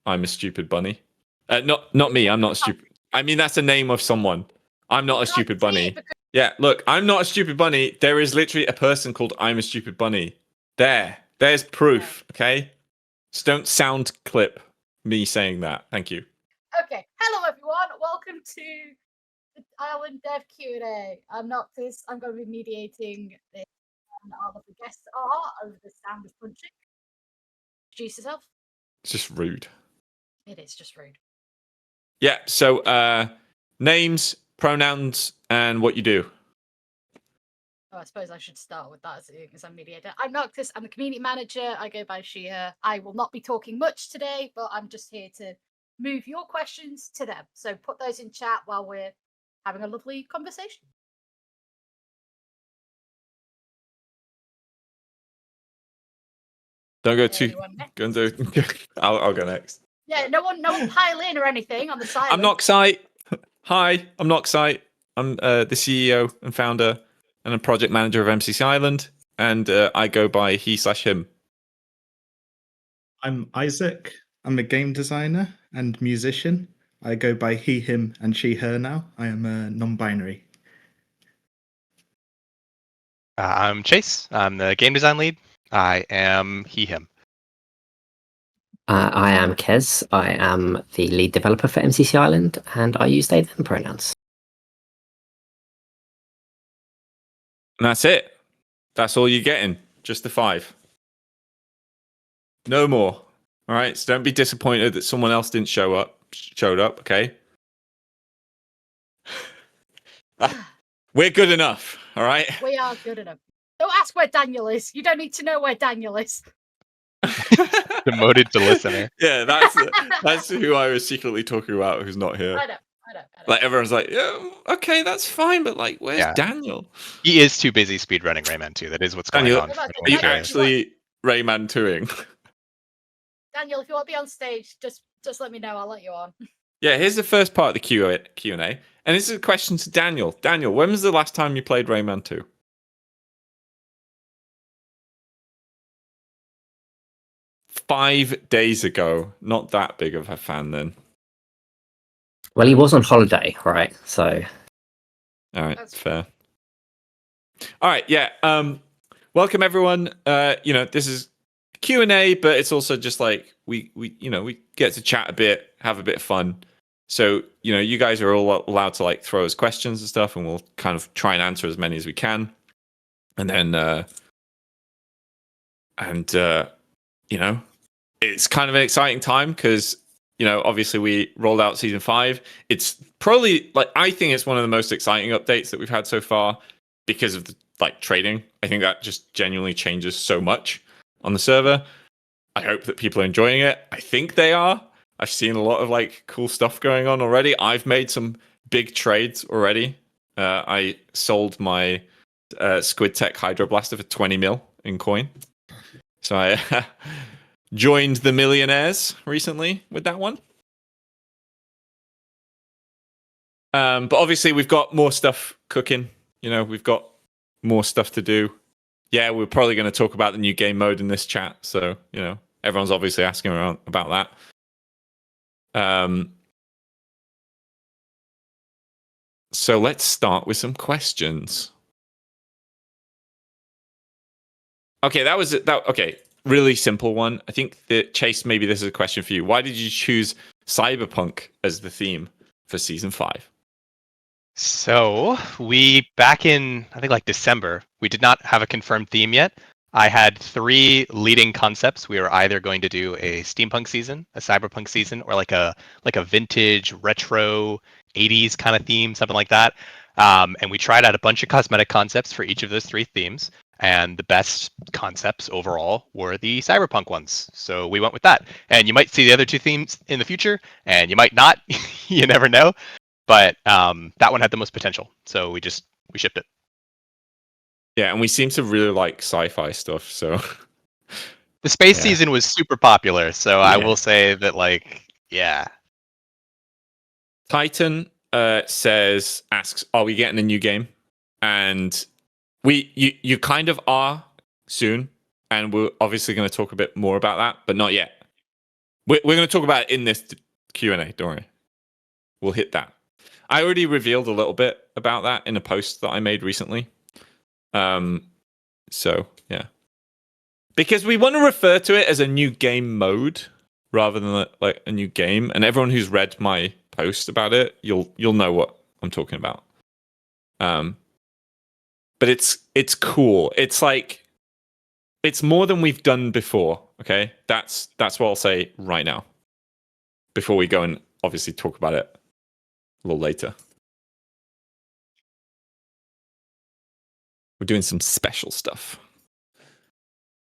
I'm a stupid bunny. Not me. I'm not stupid. I mean, that's a name of someone. I'm not a stupid bunny. Yeah, look, I'm not a stupid bunny. There is literally a person called I'm a stupid bunny. There's proof. Okay, just don't sound clip me saying that. Thank you. Okay, hello everyone. Welcome to the Island Dev Q&A. I'm Noctis. I'm going to be mediating this, and all of the guests are over the sound of punching. Introduce yourself. It's just rude. It is just rude. Yeah. So, names, pronouns, and what you do. Oh, I suppose I should start with that as I'm mediator. I'm Noctis. I'm the community manager. I go by she, her. I will not be talking much today, but I'm just here to move your questions to them. So put those in chat while we're having a lovely conversation. Don't go too. I'll go next. Yeah, no one pile in or anything on the side. I'm Noxite. Hi, I'm Noxite. I'm the CEO and founder and a project manager of MCC Island, and I go by he/him. I'm Isaac. I'm a game designer and musician. I go by he, him, and she, her now. I am non-binary. I'm Chase. I'm the game design lead. I am he, him. I am Kez. I am the lead developer for MCC Island, and I use they, them pronouns. And that's it. That's all you're getting. Just the 5. No more. All right. So don't be disappointed that someone else didn't showed up. Okay. We're good enough. All right. We are good enough. Don't ask where Daniel is. You don't need to know where Daniel is. Demoted to listener. Yeah, that's who I was secretly talking about. Who's not here? I know. Like everyone's like, yeah, okay, that's fine, but like, where's Daniel? He is too busy speedrunning Rayman 2. That is what's going on. Are you actually Rayman 2ing? Daniel, if you want to be on stage, just let me know. I'll let you on. Yeah, here's the first part of the Q&A, and this is a question to Daniel. Daniel, when was the last time you played Rayman 2? Five days ago. Not that big of a fan then. Well, he was on holiday, right? So. All right, that's fair. All right, yeah. Welcome everyone. This is Q&A, but it's also just like we get to chat a bit, have a bit of fun. So, you guys are all allowed to like throw us questions and stuff, and we'll kind of try and answer as many as we can. And then it's kind of an exciting time because obviously we rolled out season 5. It's probably I think it's one of the most exciting updates that we've had so far because of the trading. I think that just genuinely changes so much on the server. I hope that people are enjoying it. I think they are. I've seen a lot of cool stuff going on already. I've made some big trades already. I sold my squidtek Hydro Blaster for 20 mil in coin. So I joined the millionaires recently with that one. But obviously we've got more stuff cooking. We've got more stuff to do. Yeah, we're probably going to talk about the new game mode in this chat. So, everyone's obviously asking around about that. So let's start with some questions. Okay, that was it. Okay, really simple one. I think that Chase, maybe this is a question for you. Why did you choose Cyberpunk as the theme for season 5? So back in I think December, we did not have a confirmed theme yet. I had 3 leading concepts. We were either going to do a steampunk season, a cyberpunk season, or like a vintage retro 80s kind of theme, something like that. And we tried out a bunch of cosmetic concepts for each of those 3 themes. And the best concepts overall were the cyberpunk ones. So we went with that. And you might see the other 2 themes in the future, and you might not. You never know. But that one had the most potential. So we shipped it. Yeah, and we seem to really like sci-fi stuff, so... The space season was super popular, so I will say that, yeah. Titan asks, are we getting a new game? And you kind of are soon, and we're obviously going to talk a bit more about that, but not yet. We're going to talk about it in this Q&A. Don't worry. We'll hit that. I already revealed a little bit about that in a post that I made recently. So yeah, because we want to refer to it as a new game mode rather than like a new game. And everyone who's read my post about it, you'll know what I'm talking about. But it's cool. It's like it's more than we've done before. Okay, that's what I'll say right now. Before we go and obviously talk about it a little later. We're doing some special stuff.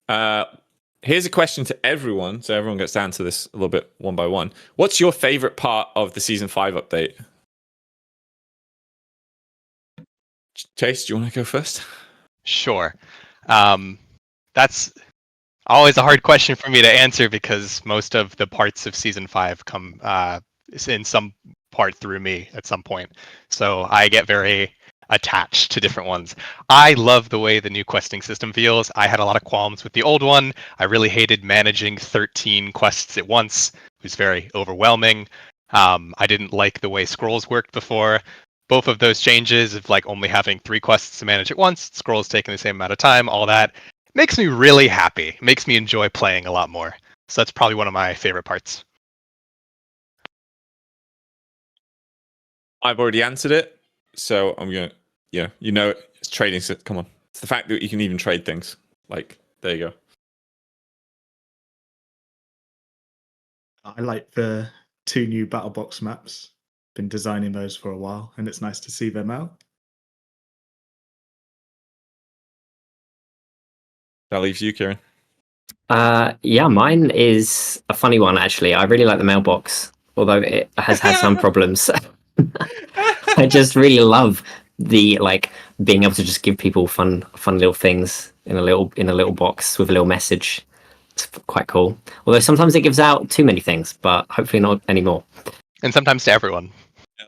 Here's a question to everyone, so everyone gets to answer this a little bit one by one. What's your favorite part of the Season 5 update? Chase, do you want to go first? Sure. That's always a hard question for me to answer because most of the parts of Season 5 come in some part through me at some point. So I get very attached to different ones. I love the way the new questing system feels. I had a lot of qualms with the old one. I really hated managing 13 quests at once. It was very overwhelming. I didn't like the way scrolls worked before. Both of those changes of like only having 3 quests to manage at once, scrolls taking the same amount of time, all that makes me really happy. It makes me enjoy playing a lot more. So that's probably one of my favorite parts. I've already answered it, so I'm gonna, it's trading. So come on, it's the fact that you can even trade things. Like, there you go. I like the 2 new battle box maps. Been designing those for a while, and it's nice to see them out. That leaves you, Kieran. Yeah, mine is a funny one actually. I really like the mailbox, although it has had some problems. I just really love the being able to just give people fun little things in a little box with a little message. It's quite cool. Although sometimes it gives out too many things, but hopefully not anymore. And sometimes to everyone.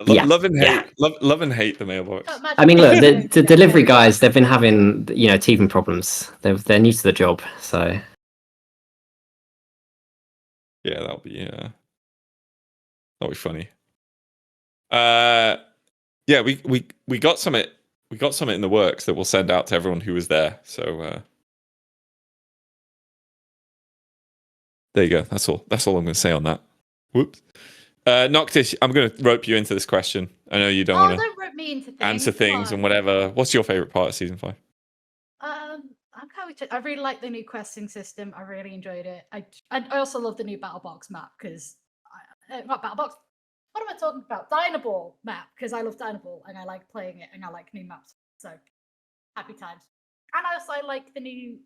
Love and hate. Love and hate the mailbox. I mean, look, the delivery guys, they've been having teething problems. They're new to the job, so yeah, that'll be funny. Yeah, we got some in the works that we'll send out to everyone who was there. So there you go. That's all I'm going to say on that. Whoops. Noctis, I'm going to rope you into this question. I know you don't want don't rope me into things. answer things and whatever. What's your favorite part of Season 5? I really like the new questing system. I really enjoyed it. I also love the new battle box map because not battle box. What am I talking about? Dynaball map because I love Dynaball and I like playing it and I like new maps. So happy times. And I like the new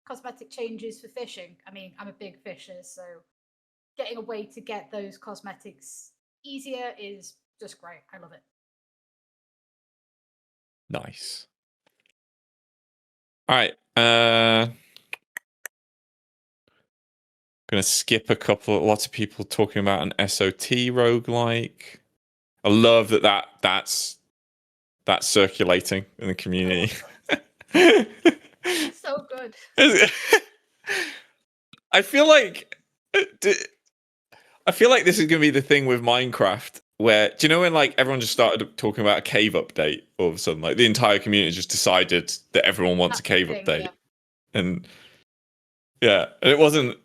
cosmetic changes for fishing. I mean, I'm a big fisher, so getting a way to get those cosmetics easier is just great. I love it. Nice. All right. Gonna skip a couple. Lots of people talking about an SOT roguelike. I love that's circulating in the community. So good. I feel like this is gonna be the thing with Minecraft. Where do you know when everyone just started talking about a cave update all of a sudden? The entire community just decided that everyone wants a cave update, yeah. And it wasn't.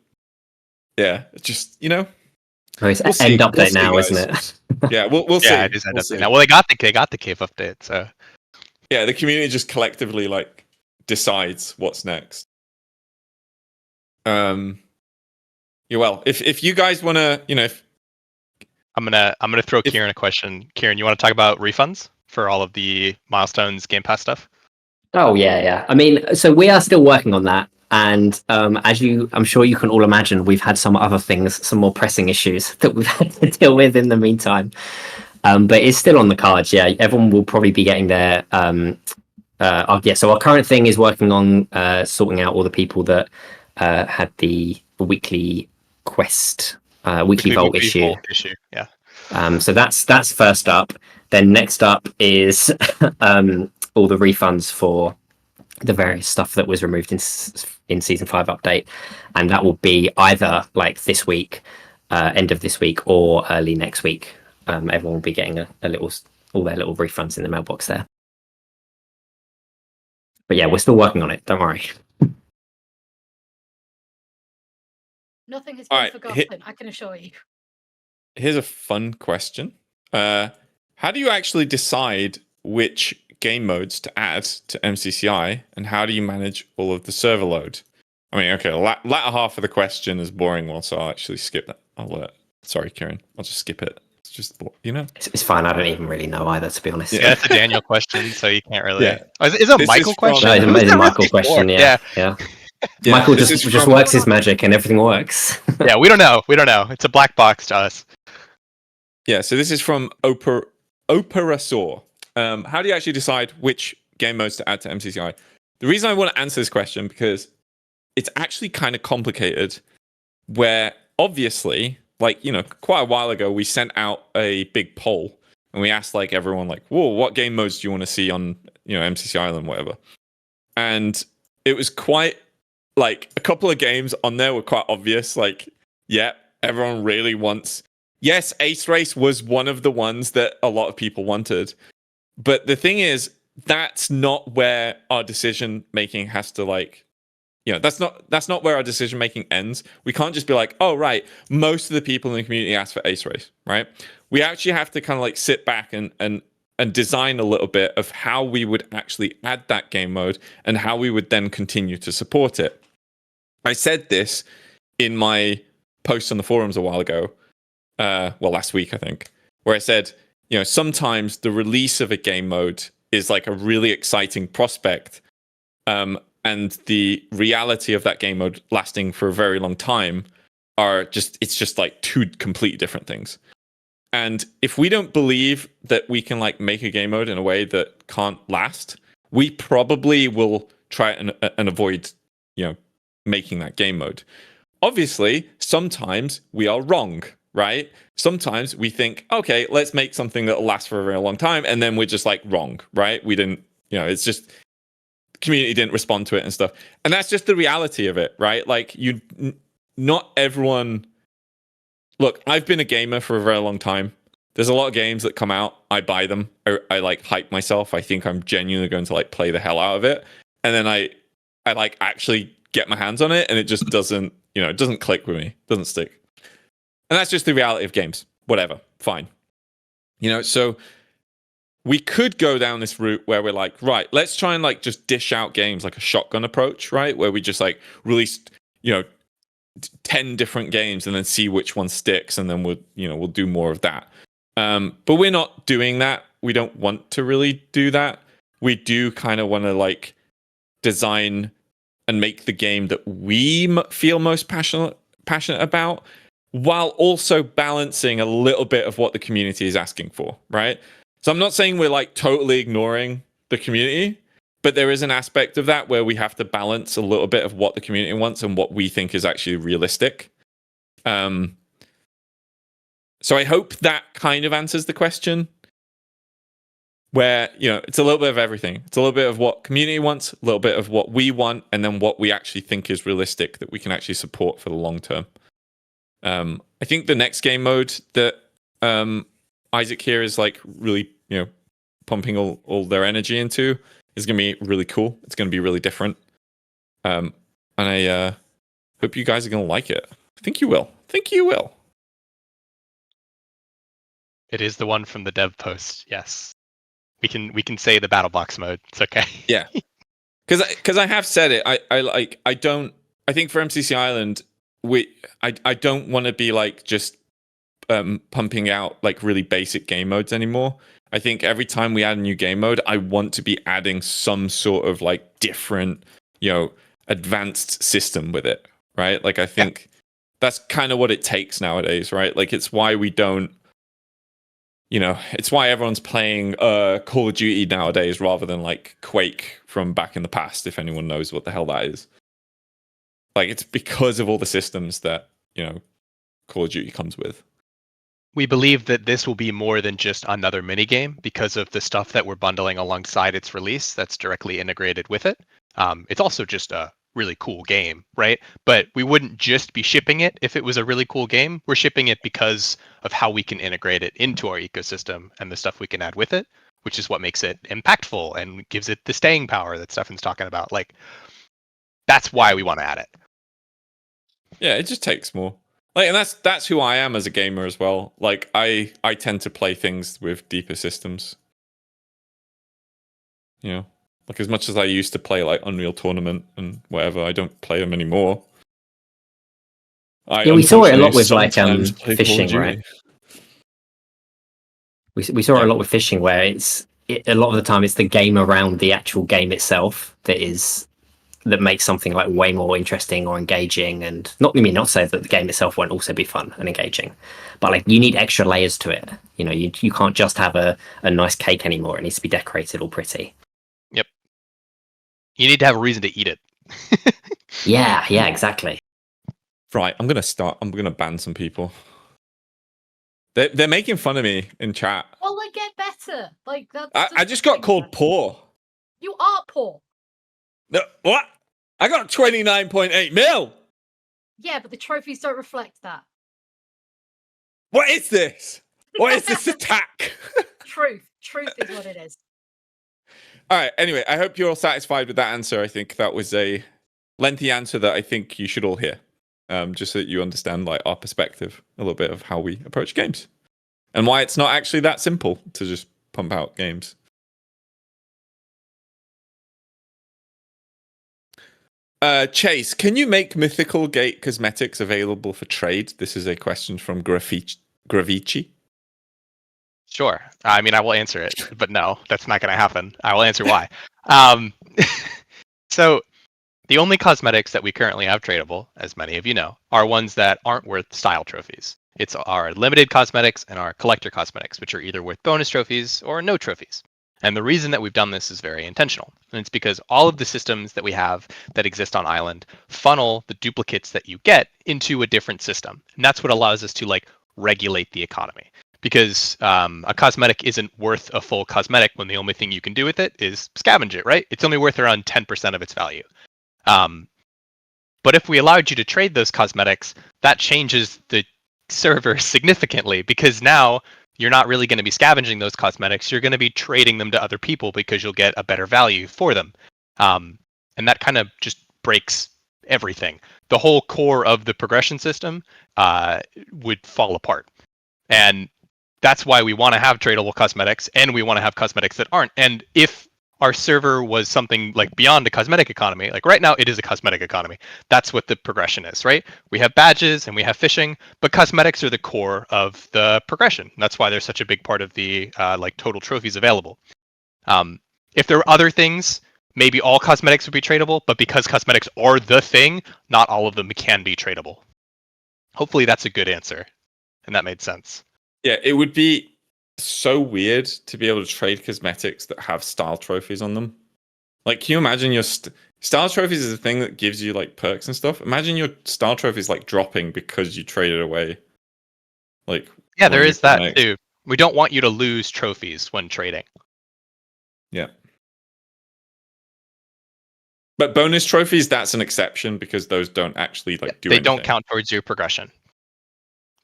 Yeah, it's just it's end update now, isn't it? Yeah, we'll see. Yeah, it is end update now. Well, they got the cave update, so yeah, the community just collectively decides what's next. Yeah, well, if you guys want to, if I'm gonna throw Kieran a question. Kieran, you want to talk about refunds for all of the milestones Gamepass stuff? Oh yeah. I mean, so we are still working on that, and I'm sure you can all imagine, we've had some other things, some more pressing issues that we've had to deal with in the meantime. But it's still on the cards. Yeah, everyone will probably be getting their. So our current thing is working on sorting out all the people that had the weekly quest. Weekly vault issue. Yeah. So that's first up. Then next up is all the refunds for the various stuff that was removed in season 5 update, and that will be either like this week, end of this week, or early next week. Everyone will be getting a little, all their little refunds in the mailbox there. But yeah, we're still working on it. Don't worry. Nothing has been Alright, forgotten, I can assure you. Here's a fun question. How do you actually decide which game modes to add to MCCi, and how do you manage all of the server load? I mean, okay, latter half of the question is boring one, so I'll actually skip that. Sorry, Kieran, I'll just skip it. It's just, It's fine. I don't even really know either, to be honest. Yeah, it's a Daniel question, so you can't really. Yeah. Oh, is it a This Michael is from- question? No, it's Who's a that Michael really question. for? Yeah. Yeah, Michael this just is from- works his magic and everything works. Yeah, we don't know. We don't know. It's a black box to us. Yeah, so this is from Operasaur. How do you actually decide which game modes to add to MCCi? The reason I want to answer this question because it's actually kind of complicated. Where obviously, like, quite a while ago, we sent out a big poll and we asked like everyone, like, "Whoa, what game modes do you want to see on MCC Island, whatever?" And it was quite like a couple of games on there were quite obvious. Like, yeah, everyone really wants. Yes, Ace Race was one of the ones that a lot of people wanted. But the thing is, that's not where our decision making has to that's not where our decision making ends. We can't just be like, oh right, most of the people in the community asked for Ace Race, right? We actually have to kind of like sit back and design a little bit of how we would actually add that game mode and how we would then continue to support it. I said this in my post on the forums a while ago. Last week, I think, where I said, sometimes the release of a game mode is like a really exciting prospect. And the reality of that game mode lasting for a very long time it's just like two completely different things. And if we don't believe that we can like make a game mode in a way that can't last, we probably will try and avoid, making that game mode. Obviously, sometimes we are wrong. Right? Sometimes we think, okay, let's make something that'll last for a very long time, and then we're just like wrong, right? We didn't, it's just the community didn't respond to it and stuff, and that's just the reality of it, right? Like not everyone. Look, I've been a gamer for a very long time. There's a lot of games that come out, I buy them, I like hype myself. I think I'm genuinely going to like play the hell out of it, and then I like actually get my hands on it, and it just doesn't, it doesn't click with me, doesn't stick. And that's just the reality of games. Whatever, fine. So we could go down this route where we're like, right, let's try and like just dish out games like a shotgun approach, right? Where we just like release, 10 different games and then see which one sticks, and then we'll do more of that. But we're not doing that. We don't want to really do that. We do kind of want to like design and make the game that we feel most passionate about, while also balancing a little bit of what the community is asking for, right? So I'm not saying we're like totally ignoring the community, but there is an aspect of that where we have to balance a little bit of what the community wants and what we think is actually realistic. So I hope that kind of answers the question, where, it's a little bit of everything. It's a little bit of what community wants, a little bit of what we want, and then what we actually think is realistic that we can actually support for the long term. I think the next game mode that Isaac here is like really, pumping all their energy into is going to be really cool. It's going to be really different. And I hope you guys are going to like it. I think you will. It is the one from the dev post. Yes, we can say the battle box mode. It's okay. Yeah, because I have said it. I think for MCC Island, I don't want to be like just pumping out like really basic game modes anymore. I think every time we add a new game mode, I want to be adding some sort of like different, advanced system with it, right? Like I think that's kind of what it takes nowadays, right? Like it's why we don't, it's why everyone's playing Call of Duty nowadays rather than like Quake from back in the past, if anyone knows what the hell that is. Like it's because of all the systems that, Call of Duty comes with. We believe that this will be more than just another minigame because of the stuff that we're bundling alongside its release that's directly integrated with it. It's also just a really cool game, right? But we wouldn't just be shipping it if it was a really cool game. We're shipping it because of how we can integrate it into our ecosystem and the stuff we can add with it, which is what makes it impactful and gives it the staying power that Stefan's talking about. Like, that's why we want to add it. Yeah, it just takes more. Like, and that's who I am as a gamer as well. Like, I tend to play things with deeper systems. You know, like as much as I used to play like Unreal Tournament and whatever, I don't play them anymore. We saw it a lot with like sometimes play Call of fishing, Duty. right? We saw it a lot with fishing, where a lot of the time it's the game around the actual game itself that makes something like way more interesting or engaging. And not say that the game itself won't also be fun and engaging, but like you need extra layers to it. You know, you can't just have a nice cake anymore. It needs to be decorated all pretty. Yep. You need to have a reason to eat it. Yeah, exactly. Right, I'm gonna ban some people. They're making fun of me in chat. Well, like, get better. Like that's. I just got called poor. You are poor. No, what? I got 29.8 mil. Yeah, but the trophies don't reflect that. What is this? What is this attack? Truth is what it is. All right. Anyway, I hope you're all satisfied with that answer. I think that was a lengthy answer that I think you should all hear, just so that you understand like our perspective, a little bit of how we approach games, and why it's not actually that simple to just pump out games. Chase, can you make Mythical Gate cosmetics available for trade? This is a question from Gravici. Sure. I mean, I will answer it, but no, that's not going to happen. I will answer why. So the only cosmetics that we currently have tradable, as many of you know, are ones that aren't worth style trophies. It's our limited cosmetics and our collector cosmetics, which are either worth bonus trophies or no trophies. And the reason that we've done this is very intentional. And it's because all of the systems that we have that exist on Island funnel the duplicates that you get into a different system. And that's what allows us to like regulate the economy. Because a cosmetic isn't worth a full cosmetic when the only thing you can do with it is scavenge it, right? It's only worth around 10% of its value. But if we allowed you to trade those cosmetics, that changes the server significantly, because now you're not really going to be scavenging those cosmetics. You're going to be trading them to other people because you'll get a better value for them. And that kind of just breaks everything. The whole core of the progression system would fall apart. And that's why we want to have tradable cosmetics, and we want to have cosmetics that aren't. And if our server was something like beyond a cosmetic economy, like right now it is a cosmetic economy. That's what the progression is, right? We have badges and we have fishing, but cosmetics are the core of the progression. That's why they're such a big part of the like total trophies available. If there were other things, maybe all cosmetics would be tradable, but because cosmetics are the thing, not all of them can be tradable. Hopefully that's a good answer, and that made sense. Yeah, it would be so weird to be able to trade cosmetics that have style trophies on them. Like, can you imagine your style trophies is a thing that gives you like perks and stuff? Imagine your style trophies like dropping because you traded away. Like, yeah, there is that too. We don't want you to lose trophies when trading. Yeah. But bonus trophies, that's an exception because those don't actually like do anything. They don't count towards your progression.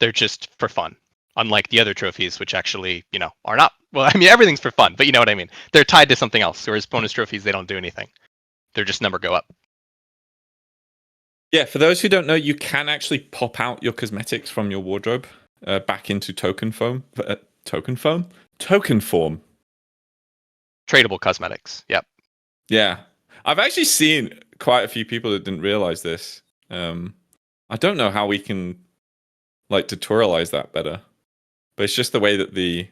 They're just for fun. Unlike the other trophies, which actually, you know, are not. Well, I mean, everything's for fun, but you know what I mean. They're tied to something else. Whereas bonus trophies, they don't do anything. They're just number go up. Yeah, for those who don't know, you can actually pop out your cosmetics from your wardrobe back into token form. Token form. Tradable cosmetics. Yep. Yeah, I've actually seen quite a few people that didn't realize this. I don't know how we can like tutorialize that better. But it's just the way that the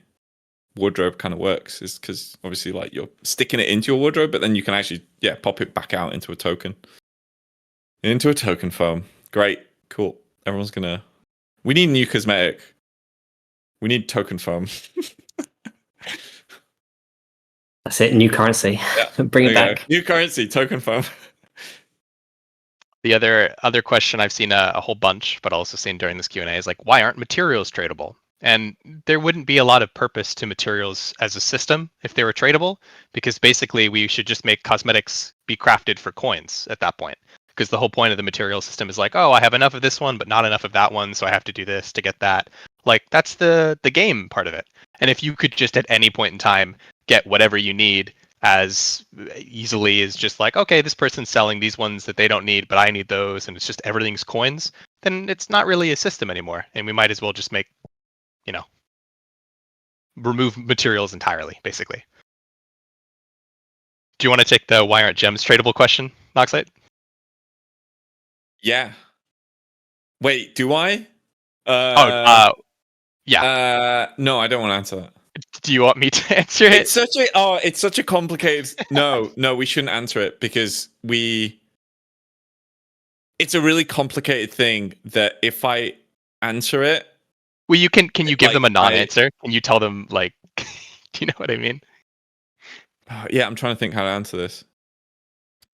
wardrobe kind of works, is because obviously like you're sticking it into your wardrobe, but then you can actually, pop it back out into a token. Into a token foam. Great. Cool. Everyone's gonna... We need new cosmetic. We need token foam. That's it. New currency. Yeah. Bring it back. New currency, token foam. The other question I've seen a whole bunch, but also seen during this Q&A is like, why aren't materials tradable? And there wouldn't be a lot of purpose to materials as a system if they were tradable, because basically we should just make cosmetics be crafted for coins at that point. Because the whole point of the material system is like, oh, I have enough of this one, but not enough of that one, so I have to do this to get that. Like, that's the game part of it. And if you could just at any point in time get whatever you need as easily as just like, okay, this person's selling these ones that they don't need, but I need those, and it's just everything's coins, then it's not really a system anymore. And we might as well just make, remove materials entirely, basically. Do you want to take the why aren't gems tradable question, Noxite? Yeah. Wait, do I? Yeah. No, I don't want to answer that. Do you want me to answer it? It's such a complicated. No, we shouldn't answer it because it's a really complicated thing that if I answer it. Well, can you give them a non-answer? Can you tell them, like, do you know what I mean? Yeah, I'm trying to think how to answer this.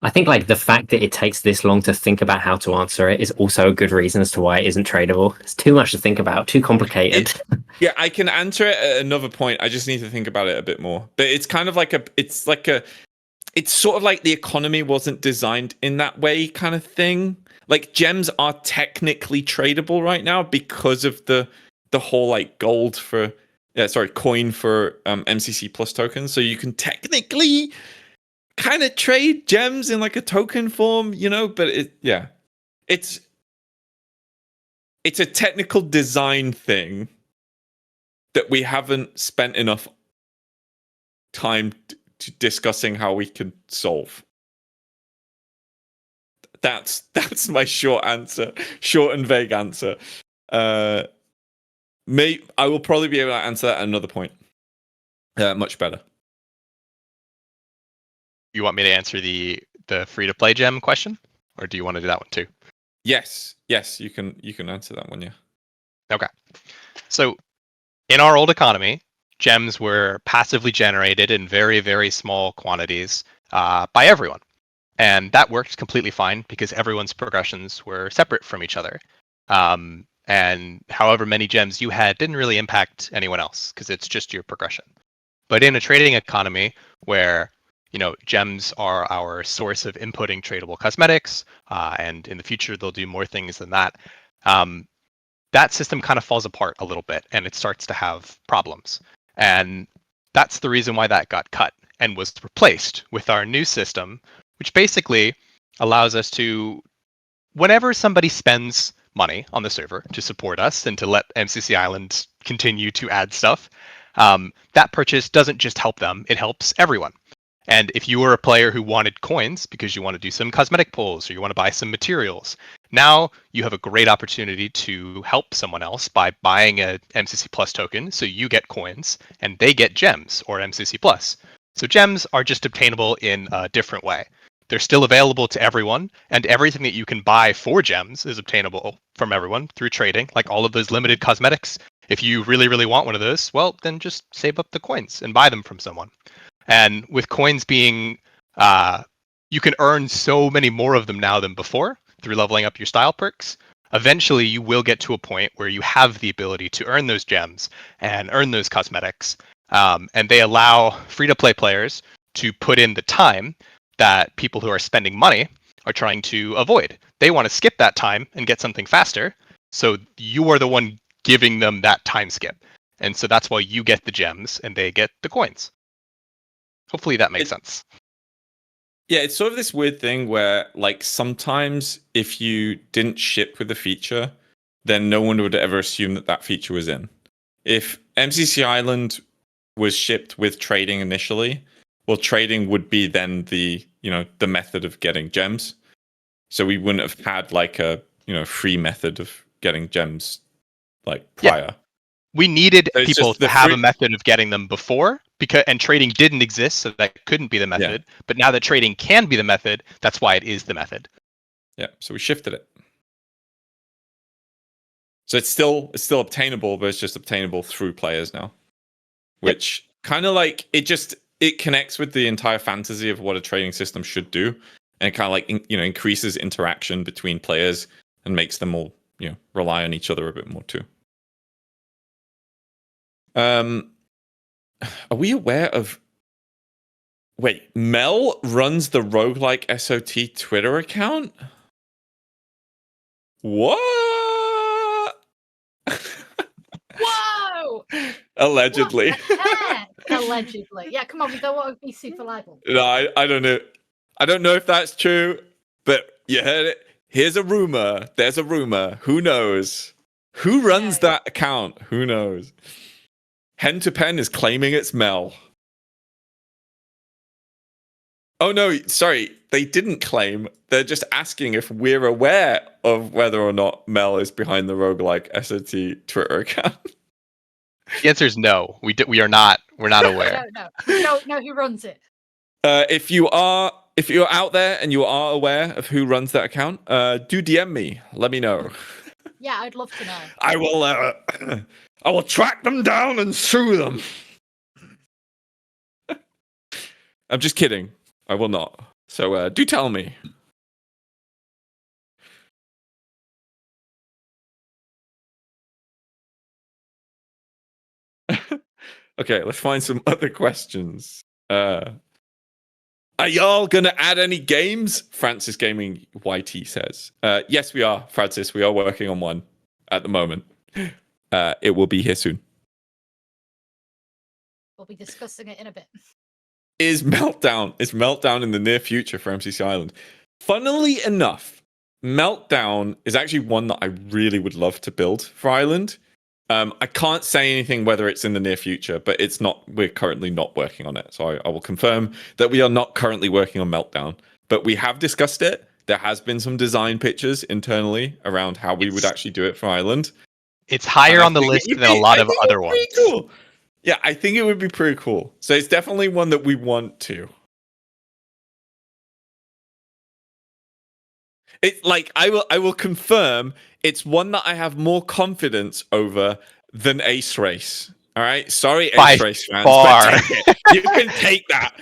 I think like the fact that it takes this long to think about how to answer it is also a good reason as to why it isn't tradable. It's too much to think about, too complicated. Yeah, I can answer it at another point. I just need to think about it a bit more. But it's kind of like it's sort of like the economy wasn't designed in that way kind of thing. Like gems are technically tradable right now because of the whole like coin for MCC plus tokens. So you can technically kind of trade gems in like a token form, but it's a technical design thing that we haven't spent enough time discussing how we can solve. That's my short answer, short and vague answer. I will probably be able to answer that at another point. Much better. You want me to answer the free to play gem question, or do you want to do that one too? Yes, you can answer that one. Yeah. Okay. So, in our old economy, gems were passively generated in very, very small quantities by everyone, and that worked completely fine because everyone's progressions were separate from each other. And however many gems you had didn't really impact anyone else because it's just your progression. But in a trading economy where gems are our source of inputting tradable cosmetics, and in the future they'll do more things than that. That system kind of falls apart a little bit, and it starts to have problems. And that's the reason why that got cut and was replaced with our new system, which basically allows us to, whenever somebody spends money on the server to support us and to let MCC Island continue to add stuff, that purchase doesn't just help them, it helps everyone. And if you were a player who wanted coins because you want to do some cosmetic pulls or you want to buy some materials, now you have a great opportunity to help someone else by buying a MCC Plus token, so you get coins and they get gems or MCC Plus. So gems are just obtainable in a different way. They're still available to everyone, and everything that you can buy for gems is obtainable from everyone through trading, like all of those limited cosmetics. If you really, really want one of those, well, then just save up the coins and buy them from someone. And with coins being, you can earn so many more of them now than before through leveling up your style perks. Eventually, you will get to a point where you have the ability to earn those gems and earn those cosmetics. And they allow free-to-play players to put in the time that people who are spending money are trying to avoid. They want to skip that time and get something faster. So you are the one giving them that time skip. And so that's why you get the gems and they get the coins. Hopefully that makes sense. Yeah, it's sort of this weird thing where, like, sometimes if you didn't ship with the feature, then no one would ever assume that feature was in. If MCC Island was shipped with trading initially, well, trading would be then the method of getting gems. So we wouldn't have had like a free method of getting gems like prior. Yeah. We needed people to have a method of getting them before, and trading didn't exist, so that couldn't be the method. Yeah. But now that trading can be the method, that's why it is the method. Yeah, so we shifted it. So it's still obtainable, but it's just obtainable through players now. Which kind of like it connects with the entire fantasy of what a trading system should do, and it kind of like increases interaction between players and makes them all rely on each other a bit more too. Are we aware of? Wait, Mel runs the Roguelike SOT Twitter account? What? Whoa! Allegedly. What the heck? Allegedly. Yeah, come on, we don't want to be super liable. No, I don't know. I don't know if that's true, but you heard it. Here's a rumor. There's a rumor. Who knows? Who runs that account? Who knows? Hen to Pen is claiming it's Mel. Oh no, sorry. They didn't claim. They're just asking if we're aware of whether or not Mel is behind the Roguelike SOT Twitter account. The answer is no. We are not. We're not aware. No. We don't know who runs it. If you're out there and you are aware of who runs that account, do DM me. Let me know. Yeah, I'd love to know. I will track them down and sue them. I'm just kidding. I will not. So do tell me. Okay, let's find some other questions. Are y'all gonna add any games? Francis Gaming YT says. Yes, we are, Francis. We are working on one at the moment. It will be here soon. We'll be discussing it in a bit. Is Meltdown in the near future for MCC Island? Funnily enough, Meltdown is actually one that I really would love to build for Island. I can't say anything whether it's in the near future, but it's not. We're currently not working on it, so I will confirm that we are not currently working on Meltdown. But we have discussed it. There has been some design pictures internally around how we would actually do it for Island. It's higher on the list than a lot of other ones. Cool. Yeah, I think it would be pretty cool. So it's definitely one that we want to. It's like I will confirm it's one that I have more confidence over than Ace Race. All right, sorry, Ace Race fans, but take it. You can take that.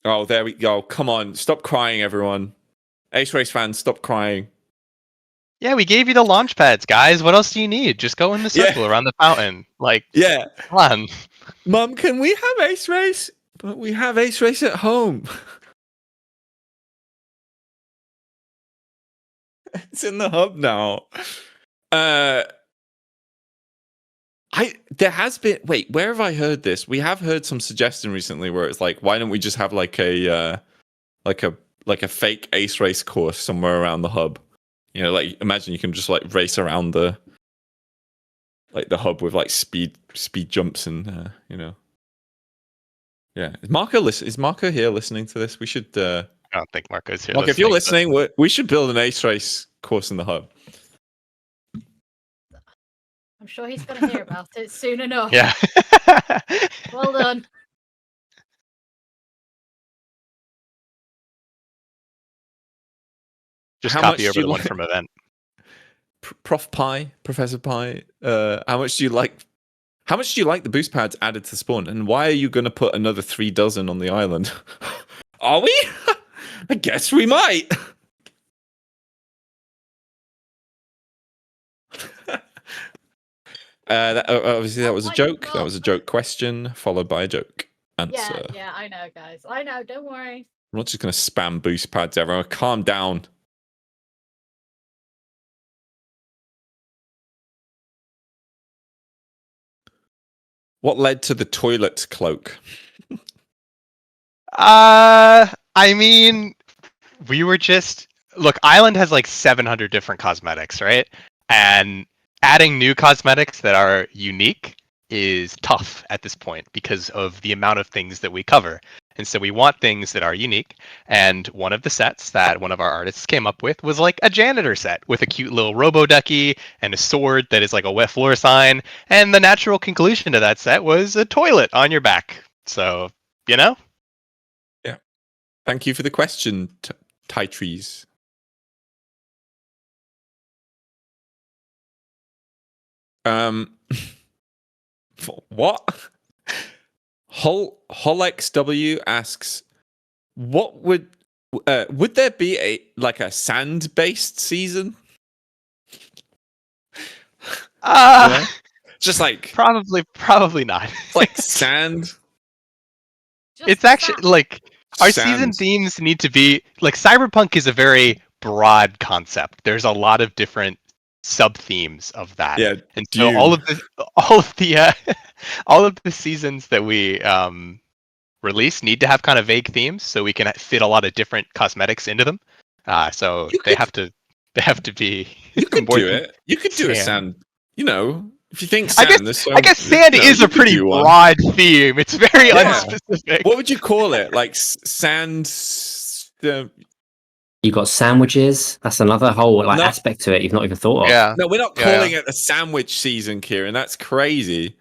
Oh, there we go. Come on, stop crying, everyone. Ace Race fans, stop crying. Yeah, we gave you the launch pads, guys. What else do you need? Just go in the circle around the fountain. Like, yeah. Come on. Mum, can we have Ace Race? But we have Ace Race at home. It's in the hub now. There has been. Wait, where have I heard this? We have heard some suggestion recently where it's like, why don't we just have like a fake Ace Race course somewhere around the hub? You know, like imagine you can just like race around the hub with like speed jumps and you know. Yeah, is Marco here listening to this? We should. I don't think Marco's here. Marco, if you're listening, we should build an Ace Race course in the hub. I'm sure he's going to hear about it soon enough. Yeah. Well done. Just copy over the one from event. Professor Pi, how much do you like the boost pads added to spawn? And why are you going to put another 3 dozen on the island? Are we? I guess we might. Obviously, that was a joke. That was a joke question followed by a joke answer. Yeah, I know, guys. I know. Don't worry. I'm not just going to spam boost pads, everyone. Calm down. What led to the toilet cloak? I mean, we were just look. Island has like 700 different cosmetics, right? And adding new cosmetics that are unique is tough at this point because of the amount of things that we cover. And so we want things that are unique. And one of the sets that one of our artists came up with was like a janitor set with a cute little robo-ducky and a sword that is like a wet floor sign. And the natural conclusion to that set was a toilet on your back. So, you know? Yeah. Thank you for the question, Tytrees. What? HolXW asks, what would would there be a sand-based season? Uh, Just like probably not. like sand. Just It's actually that. like our Sand. season themes need to be like Cyberpunk is a very broad concept. There's a lot of different sub themes of that. Yeah, And so Dune. all of the all of the seasons that we release need to have kind of vague themes so we can fit a lot of different cosmetics into them. So You they could- have to be You could more do than it. You could do a sand. sand. You know, if you think I guess sand, there's so. I guess sand you know, is you a could pretty do one. broad theme. It's very Yeah. unspecific. What would you call it? Like sand. You got sandwiches. That's another whole No. aspect to it you've not even thought of. Yeah. No, we're not Yeah. calling it a sandwich season, Kieran. That's crazy.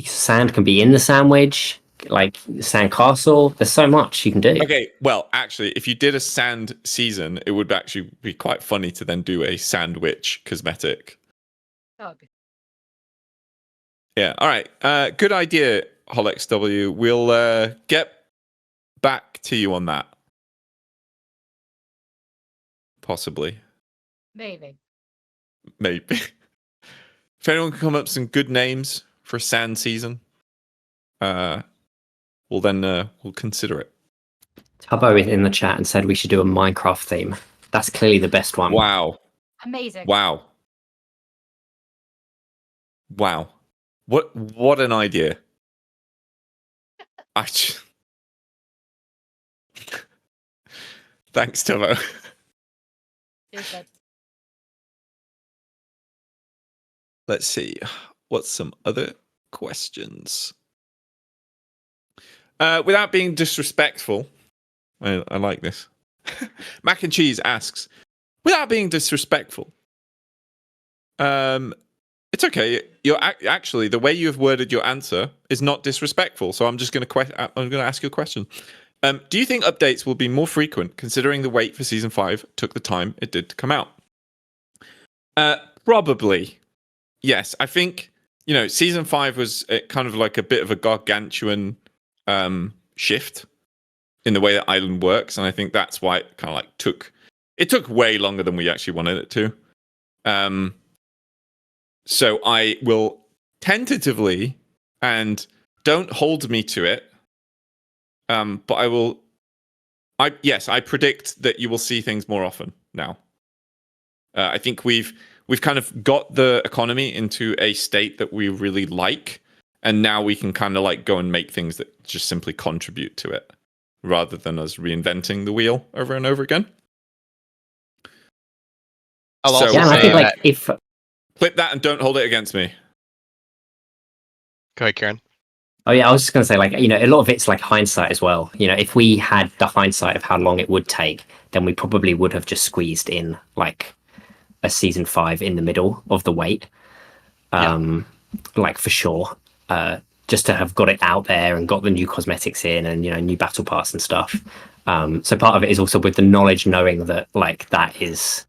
Sand can be in the sandwich, like sand castle. There's so much you can do. Okay, well, actually, if you did a sand season, it would actually be quite funny to then do a sandwich cosmetic. That would be Yeah. All right. Good idea, HolXW. We'll get back to you on that. Possibly. maybe. Maybe. If anyone can come up with some good names for a sand season, we'll consider it. Tubbo is in the chat and said we should do a Minecraft theme. That's clearly the best one. Wow. Amazing. Wow. Wow. What an idea. Thanks, Tubbo. Cheers, bud. Let's see. What's some other questions? Without being disrespectful, I like this. Mac and Cheese asks, without being disrespectful, it's okay. You're actually the way you have worded your answer is not disrespectful. So I'm just going to ask you a question. Do you think updates will be more frequent, considering the wait for season 5 took the time it did to come out? Probably. Yes, I think, season 5 was kind of like a bit of a gargantuan shift in the way that Island works, and I think that's why it kind of like took way longer than we actually wanted it to. So I will tentatively, and don't hold me to it, but I predict that you will see things more often now. I think we've kind of got the economy into a state that we really like, and now we can kind of like go and make things that just simply contribute to it, rather than us reinventing the wheel over and over again. I'll So, also Yeah, and I say think like that. if Clip that and don't hold it against me. Go ahead, Kieran. Oh yeah, I was just gonna say, like, a lot of it's like hindsight as well. If we had the hindsight of how long it would take, then we probably would have just squeezed in like a season 5 in the middle of the wait. Like for sure. Just to have got it out there and got the new cosmetics in and new battle pass and stuff. So part of it is also with the knowledge, knowing that like that is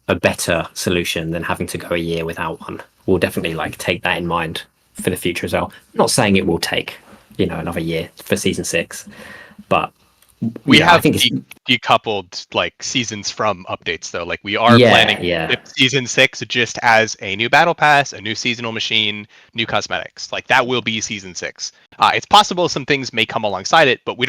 a better solution than having to go a year without one. We'll definitely like take that in mind for the future as well. Not saying it will take another year for season 6, but We I have think it's decoupled like seasons from updates though. Like we are Yeah, planning yeah. to ship season 6 just as a new battle pass, a new seasonal machine, new cosmetics. Like that will be season 6. It's possible some things may come alongside it, but we're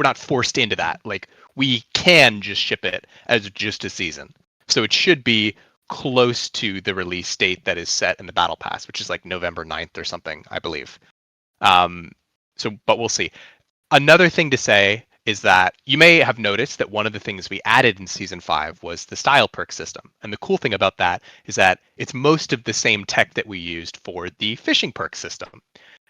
not forced into that. Like we can just ship it as just a season. So it should be close to the release date that is set in the battle pass, which is like November 9th or something, I believe. But we'll see. Another thing to say is that you may have noticed that one of the things we added in season 5 was the style perk system. And the cool thing about that is that it's most of the same tech that we used for the fishing perk system.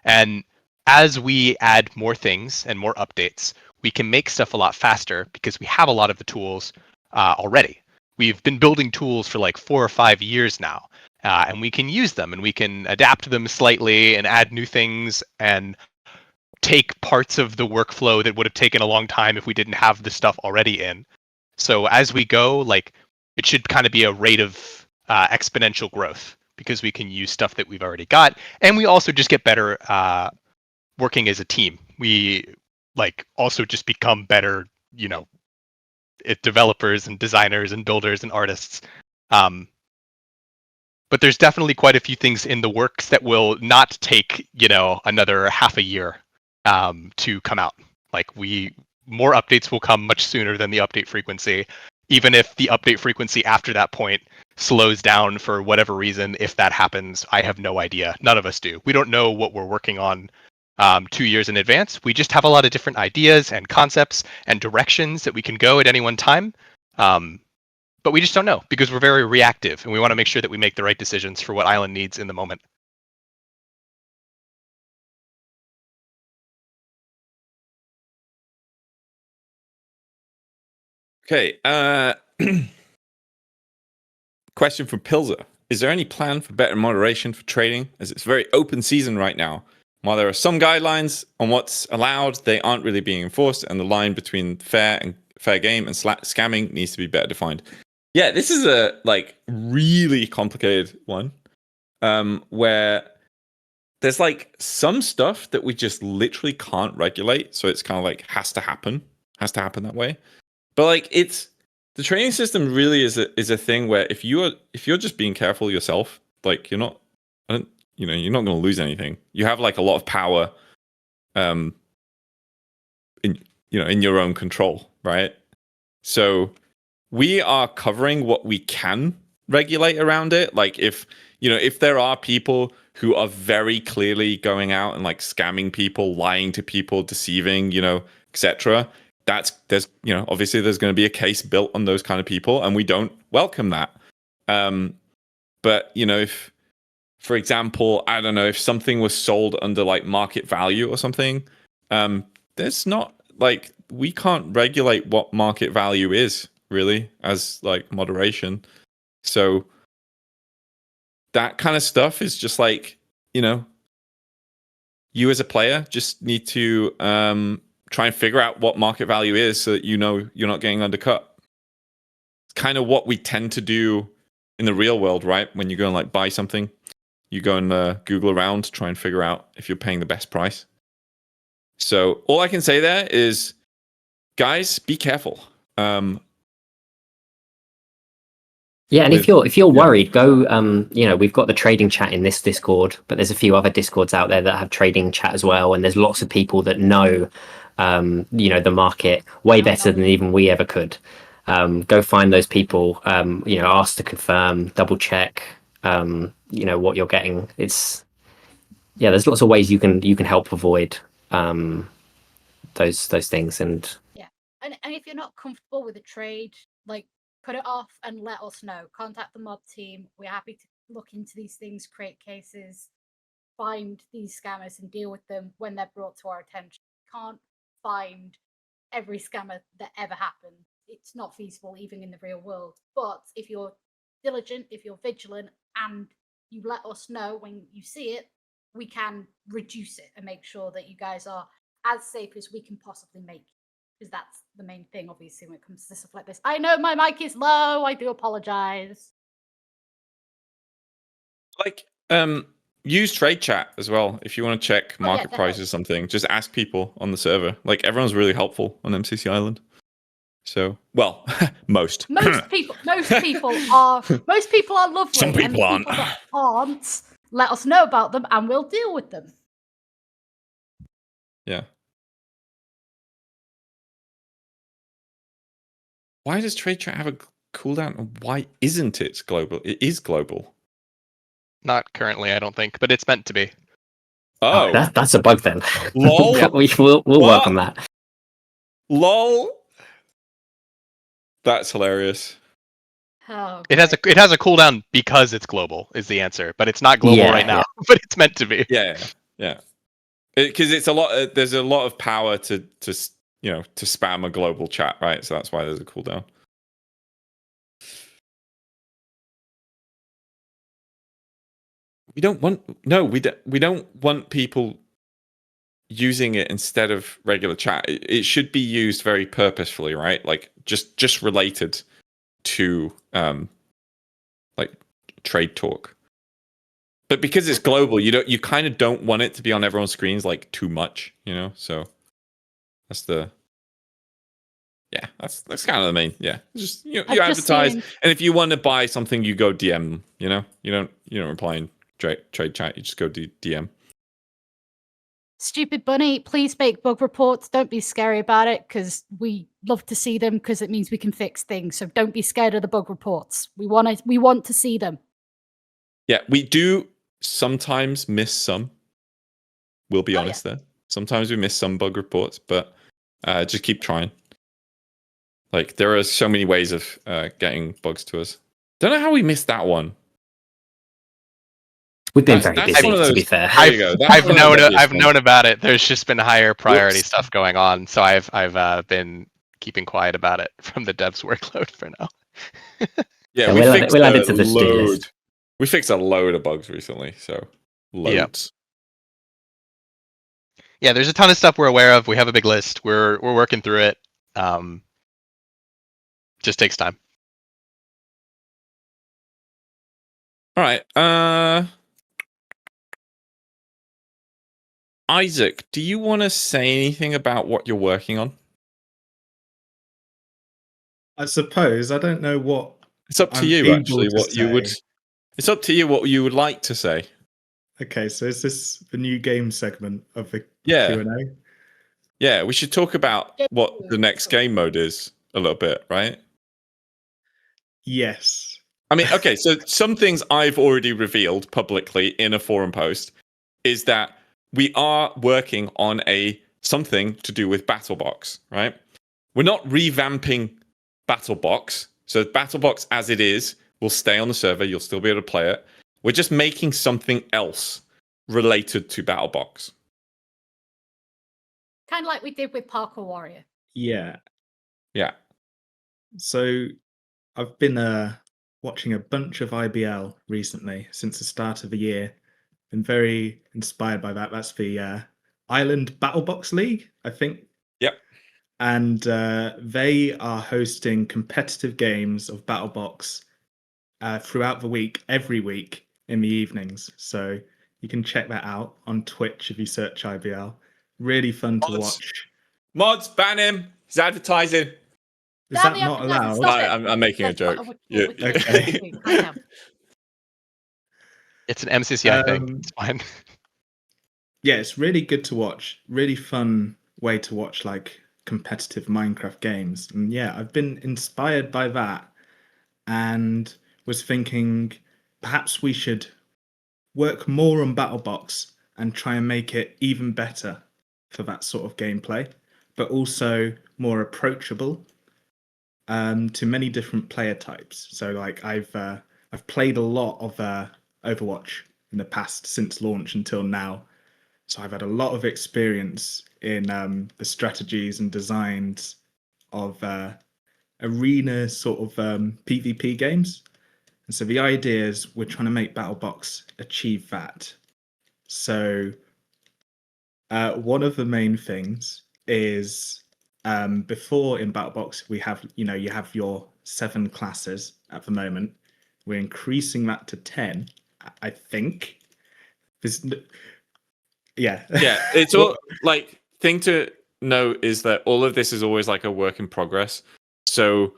And as we add more things and more updates, we can make stuff a lot faster because we have a lot of the tools already. We've been building tools for like 4 or 5 years now, and we can use them and we can adapt them slightly and add new things and take parts of the workflow that would have taken a long time if we didn't have the stuff already in. So as we go, like it should kind of be a rate of exponential growth because we can use stuff that we've already got, and we also just get better working as a team. We like also just become better, developers and designers and builders and artists. But there's definitely quite a few things in the works that will not take, another half a year to come out. Like more updates will come much sooner than the update frequency, even if the update frequency after that point slows down for whatever reason. If that happens, I have no idea. None of us do. We don't know what we're working on 2 years in advance. We just have a lot of different ideas and concepts and directions that we can go at any one time. But we just don't know because we're very reactive and we want to make sure that we make the right decisions for what Island needs in the moment. Okay. Question from Pilzer. Is there any plan for better moderation for trading, as it's a very open season right now? While there are some guidelines on what's allowed, they aren't really being enforced, and the line between fair game and scamming needs to be better defined. Yeah, this is a really complicated one, where there's some stuff that we just literally can't regulate, so it's kind of has to happen that way. But it's the trading system really is a thing where if you're just being careful yourself, you're not going to lose anything. You have a lot of power, in your own control, right? So we are covering what we can regulate around it. If there are people who are very clearly going out and scamming people, lying to people, deceiving, etc. Obviously there's going to be a case built on those kind of people, and we don't welcome that. But if, for example, I don't know, if something was sold under market value or something, there's not we can't regulate what market value is really as moderation. So that kind of stuff is just you as a player just need to try and figure out what market value is so that you're not getting undercut. It's kind of what we tend to do in the real world, right? When you go and buy something, you go and Google around to try and figure out if you're paying the best price. So all I can say there is, guys, be careful. Yeah, and if you're worried, go. We've got the trading chat in this Discord, but there's a few other Discords out there that have trading chat as well, and there's lots of people that know, the market way better than even we ever could. Go find those people. Ask to confirm, double check. What you're getting. There's lots of ways you can help avoid those things. And and if you're not comfortable with a trade, put it off and let us know. Contact the mob team. We're happy to look into these things, create cases, find these scammers and deal with them when they're brought to our attention. We can't find every scammer that ever happened. It's not feasible even in the real world. But if you're diligent, if you're vigilant, and you let us know when you see it, we can reduce it and make sure that you guys are as safe as we can possibly make it. Because that's the main thing, obviously, when it comes to stuff like this. I know my mic is low. I do apologize. Use trade chat as well if you want to check market prices or something. Just ask people on the server. Everyone's really helpful on MCC Island. So, well, most people are lovely. Some people and aren't. People that aren't, let us know about them, and we'll deal with them. Yeah. Why does trade chat have a cooldown? And why isn't it global? It is global. Not currently, I don't think, but it's meant to be. Oh, that's a bug then. Lol. we'll work on that. Lol. That's hilarious. Oh, it has a cooldown because it's global is the answer, but it's not global right now. But it's meant to be. Yeah. Because it's a lot. There's a lot of power to spam a global chat, right? So that's why there's a cooldown. We don't want people using it instead of regular chat. It should be used very purposefully, right? Just related to trade talk. But because it's global, you kind of don't want it to be on everyone's screens too much, So that's the Yeah, that's kind of the main. Yeah, just you I've just advertise, seen- and if you want to buy something, you go DM. You know, you don't reply in trade chat. You just go DM. Stupid Bunny, please make bug reports. Don't be scary about it because we love to see them because it means we can fix things. So don't be scared of the bug reports. We want to see them. Yeah, we do sometimes miss some. We'll be honest there. Sometimes we miss some bug reports, but just keep trying. Like there are so many ways of getting bugs to us. Don't know how we missed that one. We've been That's very one of busy, to be those- fair. There you go. That's I've one of the known obvious I've ones. known about it. There's just been higher priority Whoops. stuff going on, so I've been keeping quiet about it from the devs' workload for now. Yeah, Yeah, we we'll fixed add it a to the to-do list. We fixed a load of bugs recently, so loads. Yeah, there's a ton of stuff we're aware of. We have a big list. We're working through it. Just takes time. All right. Isaac, do you want to say anything about what you're working on? I suppose I don't know what It's up to I'm you, able actually. to What you would. say. It's up to you what you would like to say. Okay, so is this the new game segment of the Yeah. Q&A? Yeah, we should talk about what the next game mode is a little bit, right? Yes. I mean, okay, so some things I've already revealed publicly in a forum post is that we are working on something to do with BattleBox, right? We're not revamping BattleBox. So BattleBox as it is will stay on the server. You'll still be able to play it. We're just making something else related to BattleBox. Kind of like we did with Parkour Warrior. Yeah. Yeah. So I've been watching a bunch of IBL recently since the start of the year. Been very inspired by that. That's the Island BattleBox League, I think. Yep. And they are hosting competitive games of BattleBox throughout the week, every week in the evenings. So you can check that out on Twitch if you search IBL. Really fun to watch. Mods, ban him. He's advertising. Is that not allowed? Stop it. I'm making a joke. We're Okay. calm down. It's an MCCi thing. It's fine. Yeah, it's really good to watch. Really fun way to watch like competitive Minecraft games. And yeah, I've been inspired by that and was thinking perhaps we should work more on BattleBox and try and make it even better for that sort of gameplay, but also more approachable to many different player types. So like I've played a lot of Overwatch in the past since launch until now. So I've had a lot of experience in the strategies and designs of arena sort of PvP games. And so the idea is we're trying to make BattleBox achieve that. So one of the main things is before in BattleBox we have, you have your 7 classes at the moment. We're increasing that to 10, I think. Yeah. It's all like thing to note is that all of this is always like a work in progress. So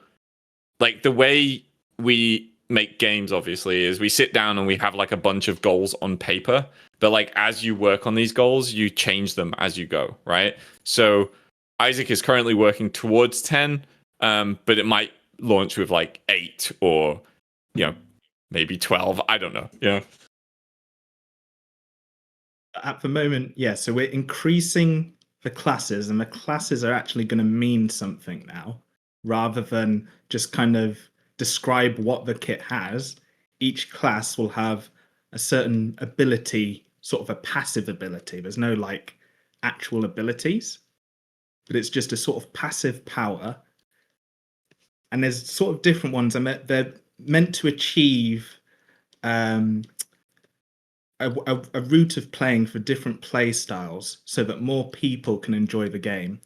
like the way we make games obviously is we sit down and we have like a bunch of goals on paper, but like as you work on these goals you change them as you go, right? So Isaac is currently working towards 10, but it might launch with like 8 or maybe 12, I don't know. At the moment, yeah, so we're increasing the classes, and the classes are actually going to mean something now, rather than just kind of describe what the kit has. Each class will have a certain ability, sort of a passive ability. There's no like actual abilities, but it's just a sort of passive power. And there's sort of different ones. They're meant to achieve a route of playing for different play styles so that more people can enjoy the game.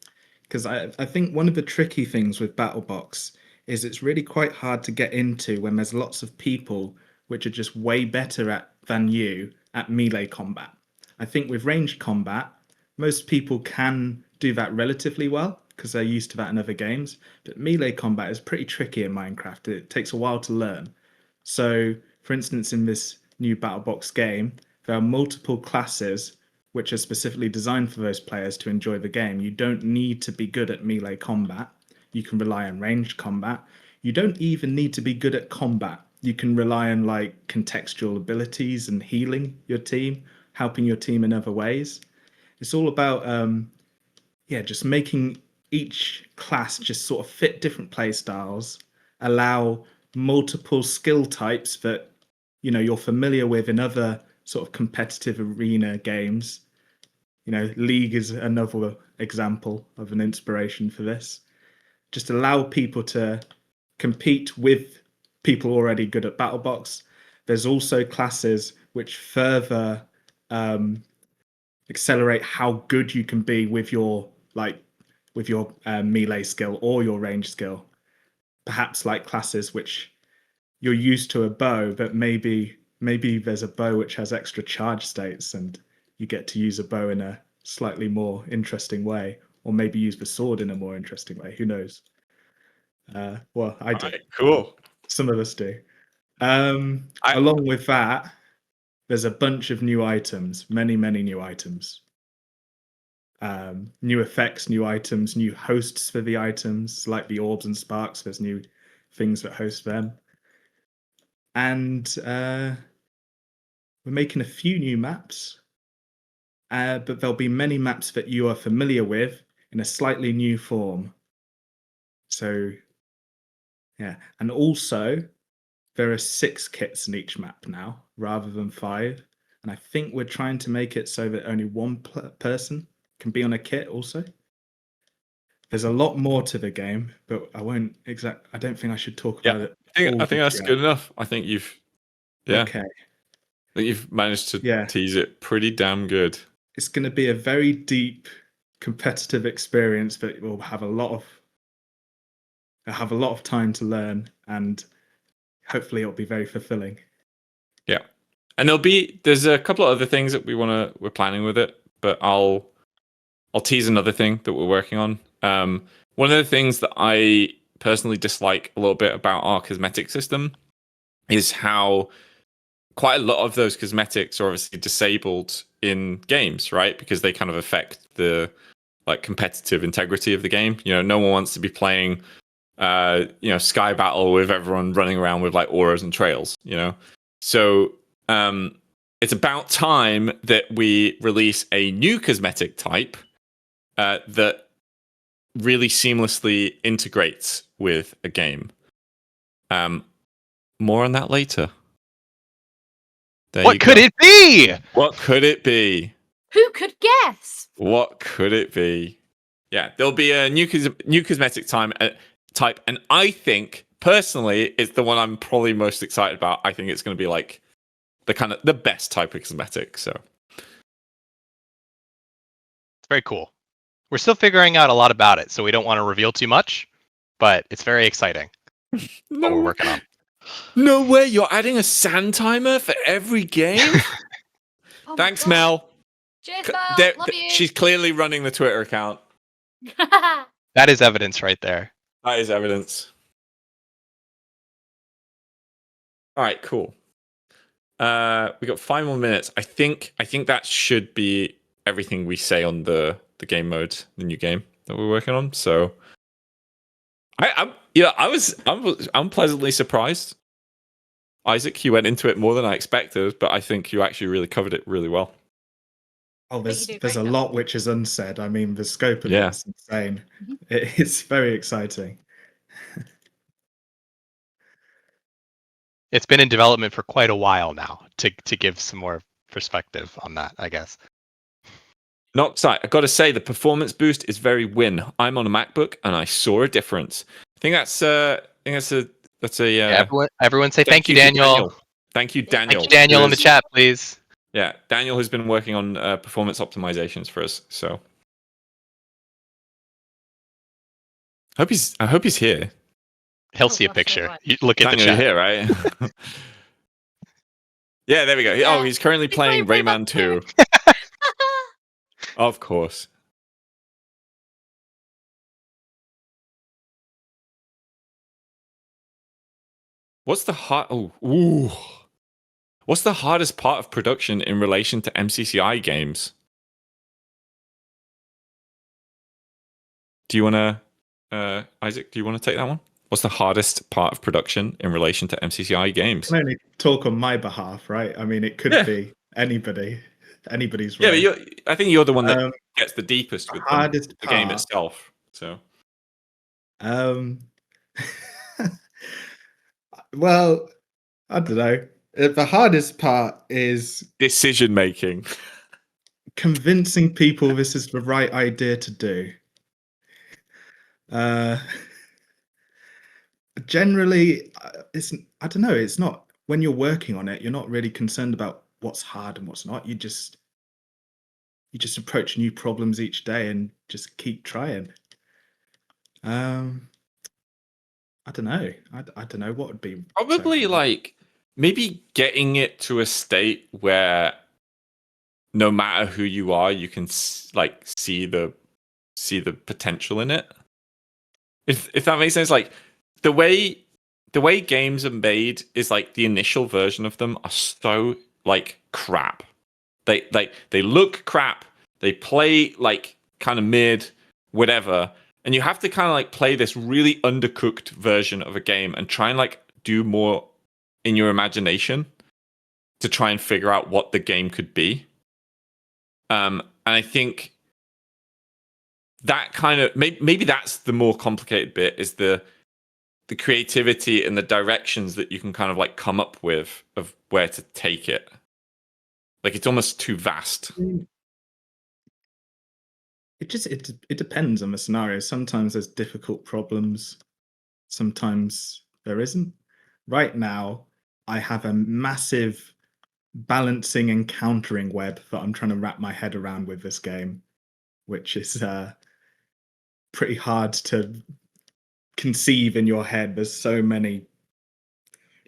Because I think one of the tricky things with BattleBox is it's really quite hard to get into when there's lots of people which are just way better than you at melee combat. I think with ranged combat, most people can do that relatively well. because they're used to that in other games. But melee combat is pretty tricky in Minecraft. It takes a while to learn. So, for instance, in this new BattleBox game, there are multiple classes which are specifically designed for those players to enjoy the game. You don't need to be good at melee combat. You can rely on ranged combat. You don't even need to be good at combat. You can rely on like contextual abilities and healing your team, helping your team in other ways. It's all about just making each class just sort of fit different play styles, allow multiple skill types that you're familiar with in other sort of competitive arena games. League is another example of an inspiration for this. Just allow people to compete with people already good at BattleBox. There's also classes which further accelerate how good you can be with your melee skill or your range skill. Perhaps like classes which you're used to a bow, but maybe there's a bow which has extra charge states and you get to use a bow in a slightly more interesting way, or maybe use the sword in a more interesting way. Who knows? Well, I do. Right, cool. Some of us do. Along with that, there's a bunch of new items, many new items. New effects, new items, new hosts for the items, like the orbs and sparks. There's new things that host them. And we're making a few new maps, but there'll be many maps that you are familiar with in a slightly new form. So, yeah. And also, there are 6 kits in each map now, rather than 5. And I think we're trying to make it so that only one person can be on a kit also. There's a lot more to the game, but I don't think I should talk about it. I think that's good enough. I think you've Okay. I think you've managed to tease it pretty damn good. It's going to be a very deep competitive experience that will have a lot of time to learn, and hopefully it'll be very fulfilling. Yeah. And there's a couple of other things that we're planning with it, but I'll tease another thing that we're working on. One of the things that I personally dislike a little bit about our cosmetic system is how quite a lot of those cosmetics are obviously disabled in games, right? Because they kind of affect the competitive integrity of the game. No one wants to be playing Sky Battle with everyone running around with like auras and trails, So it's about time that we release a new cosmetic type that really seamlessly integrates with a game. More on that later. What could it be? What could it be? Who could guess? What could it be? Yeah, there'll be a new cosmetic type, and I think personally it's the one I'm probably most excited about. I think it's going to be like the best type of cosmetic. So it's very cool. We're still figuring out a lot about it, so we don't want to reveal too much, but it's very exciting. What we're working on. No way! You're adding a sand timer for every game? Oh Thanks, Mel. Cheers, Mel. Love you. She's clearly running the Twitter account. That is evidence right there. That is evidence. All right, cool. We got 5 more minutes. I think that should be everything we say on the game mode, the new game that we're working on. So, I'm pleasantly surprised. Isaac, you went into it more than I expected, but I think you actually really covered it really well. Oh, there's a lot which is unsaid. I mean, the scope of it is insane. Mm-hmm. It's very exciting. It's been in development for quite a while now, to give some more perspective on that, I guess. Noxite, I got to say, the performance boost is very win. I'm on a MacBook and I saw a difference. I think that's a. Everyone say thank you, Daniel. Thank you, Daniel. Thank you, Daniel, in the chat, please. Yeah, Daniel has been working on performance optimizations for us. So, I hope he's here. He'll see a picture. You look at Daniel, the chat here, right? Yeah, there we go. Yeah. Oh, he's currently playing Rayman 2. Of course. What's the What's the hardest part of production in relation to MCCi Games? Do you want to, Isaac? Do you want to take that one? What's the hardest part of production in relation to MCCi Games? I can only talk on my behalf, right? I mean, it could be anybody's Yeah, role. but I think you're the one that gets the deepest with hardest the game part. itself. So, well, I don't know. The hardest part is decision making. convincing people this is the right idea to do. Generally, I don't know. It's not when you're working on it. You're not really concerned about what's hard and what's not. You just approach new problems each day and just keep trying. I don't know. I don't know what would be Probably so like maybe getting it to a state where no matter who you are, you can like see the potential in it. If that makes sense, like the way games are made is like the initial version of them are so like crap. They look crap. They play like kind of mid, whatever. And you have to kind of like play this really undercooked version of a game and try and like do more in your imagination to try and figure out what the game could be. And I think that kind of maybe that's the more complicated bit, is the creativity and the directions that you can kind of like come up with of where to take it. Like it's almost too vast. It depends on the scenario. Sometimes there's difficult problems. Sometimes there isn't. Right now, I have a massive balancing and countering web that I'm trying to wrap my head around with this game, which is pretty hard to conceive in your head. There's so many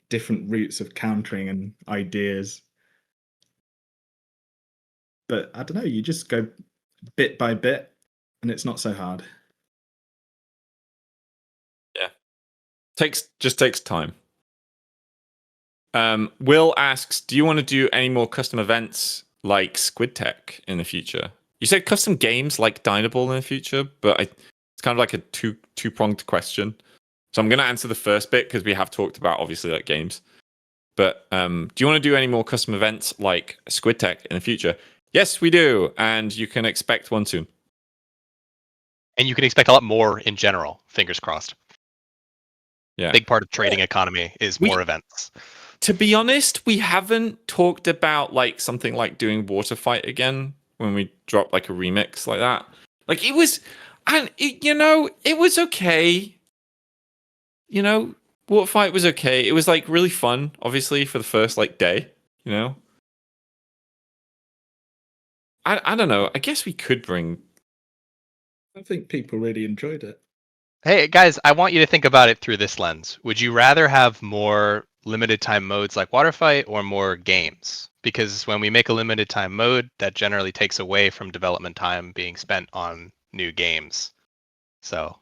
different routes of countering and ideas. But I don't know, you just go bit by bit and it's not so hard. Yeah. Just takes time. Will asks, do you want to do any more custom events like squidtek in the future? You said custom games like Dynaable in the future, but it's kind of like a two-pronged question. So I'm going to answer the first bit because we have talked about obviously like games. But do you want to do any more custom events like squidtek in the future? Yes, we do, and you can expect one soon. And you can expect a lot more in general. Fingers crossed. Yeah, big part of trading economy is more events. To be honest, we haven't talked about like something like doing Water Fight again when we drop like a remix like that. Like it was, and it was okay. Water Fight was okay. It was like really fun, obviously, for the first like day. I don't know. I guess we could bring. I think people really enjoyed it. Hey guys, I want you to think about it through this lens. Would you rather have more limited time modes like Water Fight or more games? Because when we make a limited time mode, that generally takes away from development time being spent on new games. So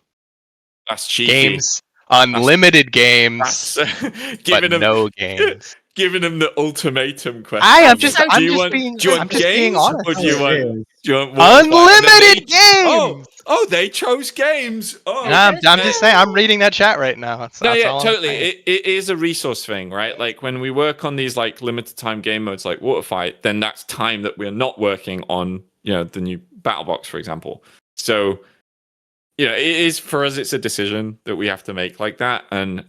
That's cheeky. Games, unlimited games, giving them no games. Giving them the ultimatum question. I'm just being being honest. Or do you want unlimited games? Oh, they chose games. Oh, I'm just saying. I'm reading that chat right now. Totally. It is a resource thing, right? Like when we work on these like limited time game modes like Water Fight, then that's time that we're not working on, the new Battle Box, for example. So, it is for us. It's a decision that we have to make like that, and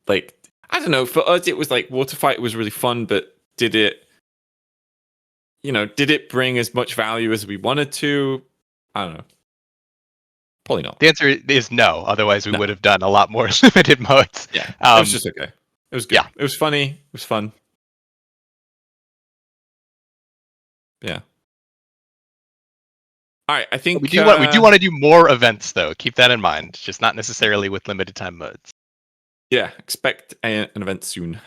like. I don't know. For us, it was like Water Fight was really fun, but did it bring as much value as we wanted to? I don't know. Probably not. The answer is no. Otherwise, we would have done a lot more limited modes. Yeah, it was just okay. It was good. Yeah. It was funny. It was fun. Yeah. All right. I think we do want to do more events, though. Keep that in mind. Just not necessarily with limited time modes. Yeah, expect an event soon.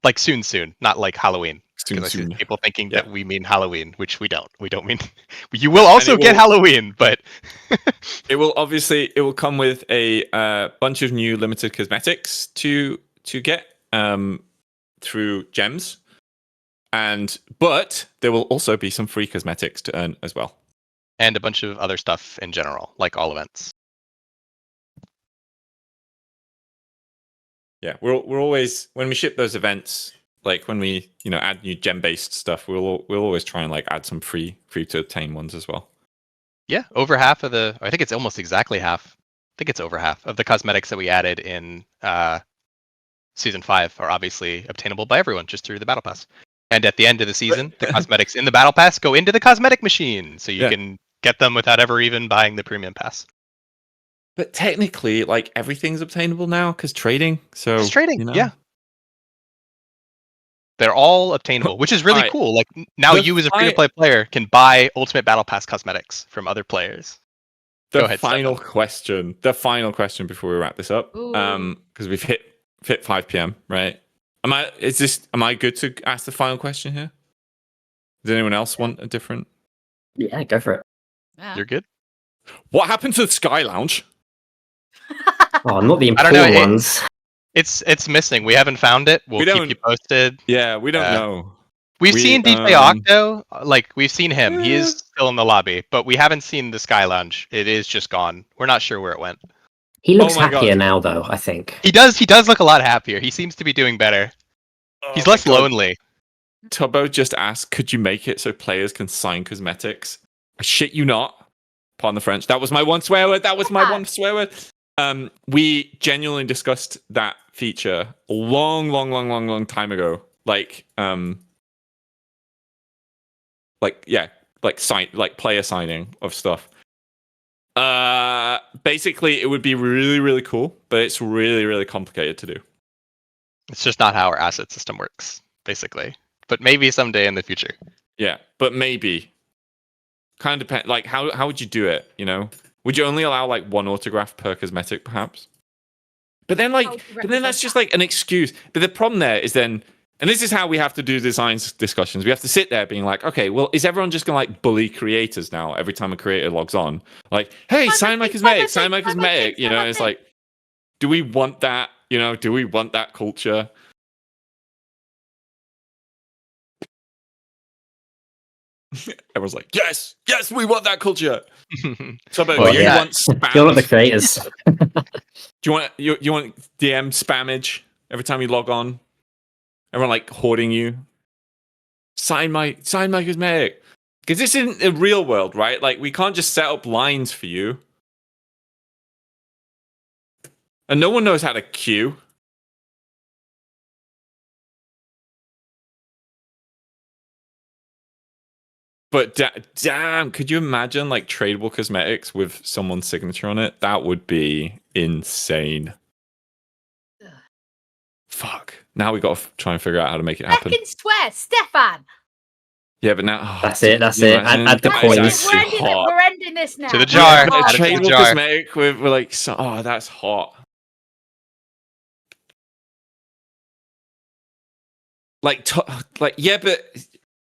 like soon, not like Halloween. Soon, Because I see soon. people thinking Yeah. that we mean Halloween, which we don't. We don't mean. You will also get will- Halloween, but It will come with a bunch of new limited cosmetics to get through gems, but there will also be some free cosmetics to earn as well, and a bunch of other stuff in general, like all events. Yeah, we're always, when we ship those events, like when we add new gem based stuff, we'll always try and like add some free to obtain ones as well. Yeah, over half of the. I think it's almost exactly half. I think it's over half of the cosmetics that we added in season 5 are obviously obtainable by everyone just through the battle pass. And at the end of the season, the cosmetics in the battle pass go into the cosmetic machine, so you can get them without ever even buying the premium pass. But technically, like everything's obtainable now because trading. So It's trading, yeah. They're all obtainable, which is really Alright. cool. Like now, you as a free-to-play player can buy Ultimate Battle Pass cosmetics from other players. Go The ahead, final Stefan. question. The final question before we wrap this up, because we've hit 5 p.m. Right? Am I good to ask the final question here? Does anyone else want a different? Yeah, go for it. Yeah. You're good. What happened to the Sky Lounge? Oh, not the I don't know, important ones. It's missing. We haven't found it. We'll keep you posted. Yeah, we don't know. We've We, seen DJ Octo. Like we've seen him. He is still in the lobby, but we haven't seen the Sky Lounge. It is just gone. We're not sure where it went. He looks Oh my happier God. now, though, I think. He does look a lot happier. He seems to be doing better. He's less lonely. Tubbo just asked, could you make it so players can sign cosmetics? I shit you not. Pardon the French. That was my one swear word. We genuinely discussed that feature a long time ago. Like player signing of stuff. Basically, it would be really, really cool, but it's really, really complicated to do. It's just not how our asset system works, basically. But maybe someday in the future. Yeah, but maybe. Kind of depend. Like, how would you do it? Would you only allow like one autograph per cosmetic, perhaps? But then, that's just like an excuse. But the problem there is then, and this is how we have to do design discussions. We have to sit there being like, okay, well, is everyone just gonna like bully creators now every time a creator logs on? Like, hey, sign my cosmetic. It's like, do we want that? Do we want that culture? Everyone's like, yes, we want that culture. So, about Well, you yeah. want spam? You're not the creators. Do you want DM spammage every time you log on? Everyone like hoarding you. Sign my cosmetic. Because this isn't a real world, right? Like we can't just set up lines for you. And no one knows how to queue. But damn, could you imagine like tradable cosmetics with someone's signature on it? That would be insane. Ugh. Fuck. Now we got to try and figure out how to make it happen. Second swear, Stefan. Yeah, but now That's it. Add the coins. We're ending this now. To the jar. Yeah, Add it to the tradable jar. cosmetic with like, that's hot.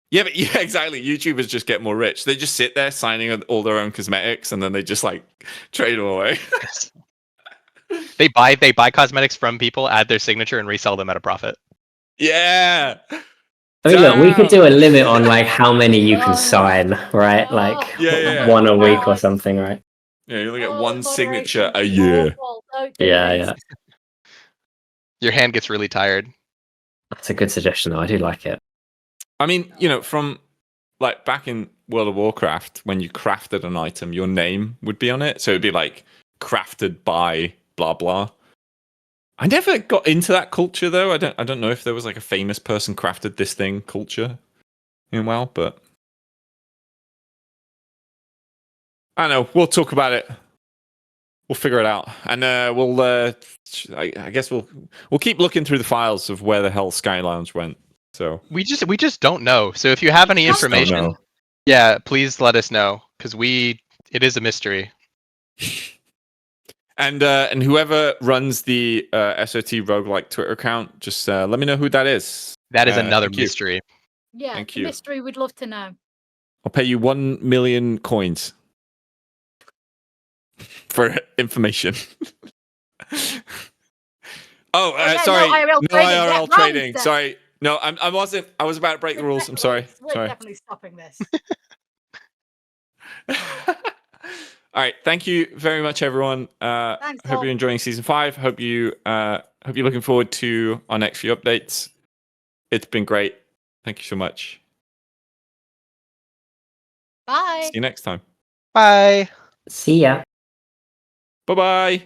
Yeah, exactly. YouTubers just get more rich. They just sit there signing all their own cosmetics, and then they just like trade them away. They buy cosmetics from people, add their signature, and resell them at a profit. Yeah. I mean, look, we could do a limit on like how many you can sign, right? Like Yeah. one a week or something, right? Yeah, you only get one signature a year. Yeah. Your hand gets really tired. That's a good suggestion, though. I do like it. I mean, from like back in World of Warcraft, when you crafted an item, your name would be on it. So it'd be like crafted by blah blah. I never got into that culture though. I don't know if there was like a famous person crafted this thing culture in WoW, but I don't know. We'll talk about it. We'll figure it out, and we'll. I guess we'll keep looking through the files of where the hell Sky Lounge went. So we just don't know. So if you have any information, yeah, please let us know because it is a mystery. And whoever runs the SOT Roguelike Twitter account, just let me know who that is. That is another thank you. mystery. Yeah, Thank the you. mystery we'd love to know. I'll pay you 1 million coins for information. Okay, sorry. no IRL trading, get IRL round trading. then. Sorry. No, I wasn't. I was about to break the rules. I'm sorry. We're Sorry. definitely stopping this. All right. Thank you very much, everyone. Thanks, Hope Tom. you're enjoying season 5. Hope you're looking forward to our next few updates. It's been great. Thank you so much. Bye. See you next time. Bye. See ya. Bye bye.